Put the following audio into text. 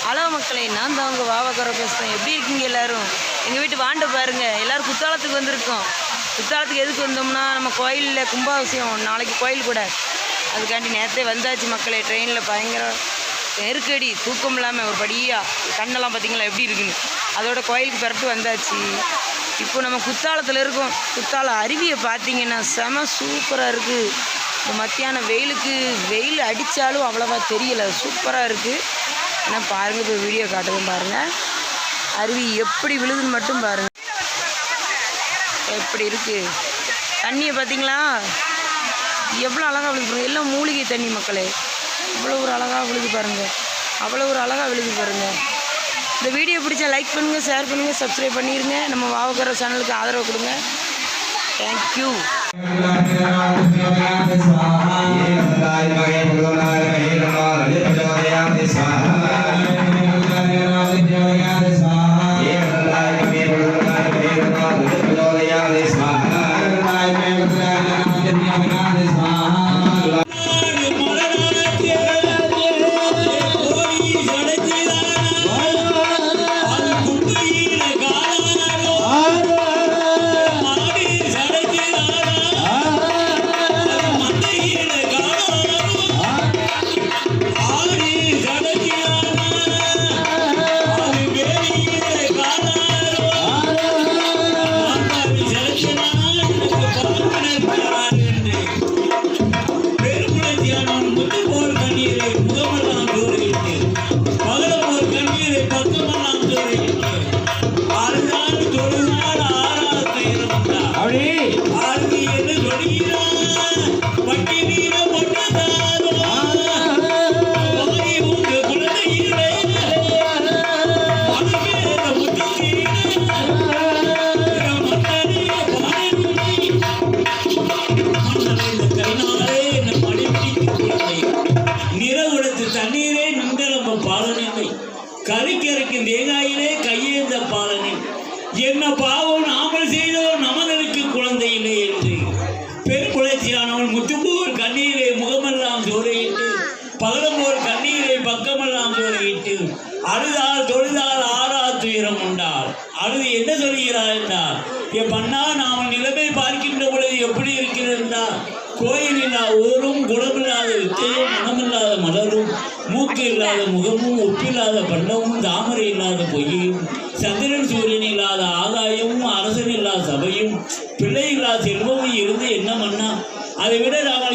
Hello மக்களை, நான் தான் உங்கள் வாவாக்கார பேசுகிறேன். எப்படி இருக்கீங்க எல்லோரும்? எங்கள் வீட்டு வாண்டை பாருங்கள். எல்லோரும் குத்தாலத்துக்கு வந்திருக்கோம். குத்தாலத்துக்கு எதுக்கு வந்தோம்னா, நம்ம கோயிலில் கும்பாபிஷேகம் நாளைக்கு கோயில் கூட, அதுக்காண்டி நேரத்தே வந்தாச்சு மக்களே. ட்ரெயினில் பயங்கர நெருக்கடி, தூக்கம் இல்லாமல் ஒரு படியாக கண்ணெல்லாம் பார்த்திங்களா எப்படி இருக்குன்னு. அதோட கோயிலுக்கு பிறட்டு வந்தாச்சு. இப்போ நம்ம குத்தாலத்தில் இருக்கோம். குத்தாலம் அருவியை பார்த்திங்கன்னா செம சூப்பராக இருக்குது. இந்த மத்தியான வெயில் அடித்தாலும் அவ்வளோவா தெரியலை, சூப்பராக இருக்குது. ஏன்னா பாருங்கள், இப்போ வீடியோ காட்டுதுன்னு பாருங்கள். அருவி எப்படி விழுதுன்னு மட்டும் பாருங்கள், எப்படி இருக்குது தண்ணியை பார்த்தீங்களா, எவ்வளோ அழகாக விழுது பாருங்கள். எல்லாம் மூலிகை தண்ணி மக்களே, அவ்வளோ ஒரு அழகாக விழுது பாருங்கள், அவ்வளோ ஒரு அழகாக விழுது பாருங்கள். இந்த வீடியோ பிடிச்சா லைக் பண்ணுங்கள், ஷேர் பண்ணுங்கள், சப்ஸ்கிரைப் பண்ணிடுங்க. நம்ம வாவாக்கார சேனலுக்கு ஆதரவு கொடுங்க. தேங்க்யூ. தண்ணீரே நின்றலம்ப பாலனில்லை, கறிக்கரைக்கும் தேங்காயிலே கையேந்த பாலனி. என்ன பாவம் நாமல் செய்தோம், நமதனுக்கு குழந்தை இல்லை என்று பெண் குலைச்சியானவன் முத்துப்போர் கண்ணீரை முகமெல்லாம் சோறையிட்டு, பகலம்போர் கண்ணீரை பக்கமெல்லாம் சோறையிட்டு, அழுதால் தொழுதால் ஆறா துயரம் உண்டார். அழுது என்ன சொல்கிறார் என்றார், என் பண்ணா நாம் நிலைமை பார்க்கின்ற பொழுது எப்படி இருக்கிறதா, கோயில் இல்லா ஊரும், குணமில்லாத வித்தையும், மனமில்லாத மலரும், மூக்கு இல்லாத முகமும், ஒப்பில்லாத பண்டமும், தாமரை இல்லாத பொய்யும், சந்திரன் சூரியன் இல்லாத ஆதாயமும், அரசன் இல்லாத சபையும், பிள்ளை இல்லாத செல்வமும் இருந்து என்ன மன்னா, அதை விட நாம்